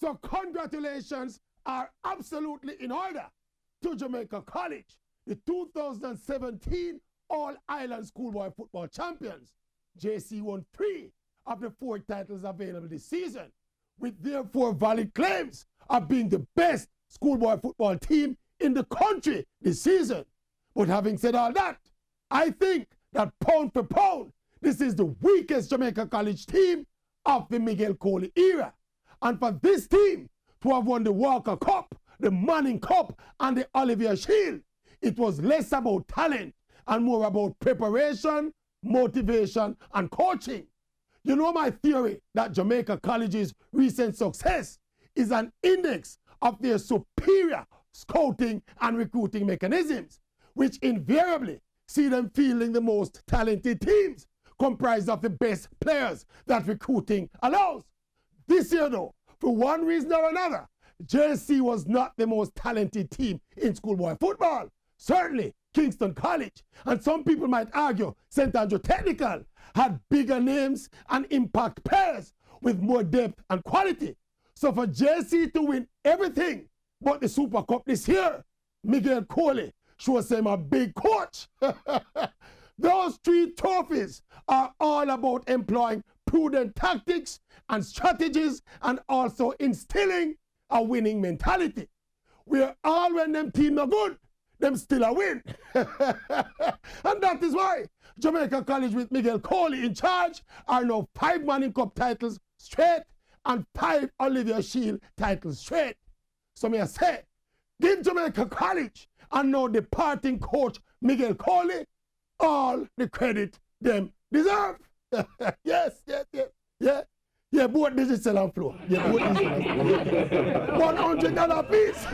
So congratulations are absolutely in order to Jamaica College, the 2017 All-Island Schoolboy Football Champions. JC won 3 of the 4 titles available this season, with therefore valid claims of being the best schoolboy football team in the country this season. But having said all that, I think that pound for pound, this is the weakest Jamaica College team of the Miguel Coley era. And for this team to have won the Walker Cup, the Manning Cup, and the Olivier Shield, it was less about talent and more about preparation, motivation, and coaching. You know my theory that Jamaica College's recent success is an index of their superior scouting and recruiting mechanisms, which invariably see them fielding the most talented teams comprised of the best players that recruiting allows. This year though, for one reason or another, JC was not the most talented team in schoolboy football. Certainly, Kingston College, and some people might argue St. Andrew Technical, had bigger names and impact players with more depth and quality. So for JC to win everything but the Super Cup this year, Miguel Coley shows him a big coach. Those 3 trophies are all about employing prudent tactics and strategies and also instilling a winning mentality. Where all when them team are good, them still a win. And that is why Jamaica College with Miguel Coley in charge are now 5 Manning Cup titles straight and 5 Olivier Shield titles straight. So may I say, give Jamaica College and now departing coach Miguel Coley all the credit them deserve. Yes, both digital and flow. Yeah, both digital and flow. $100 piece.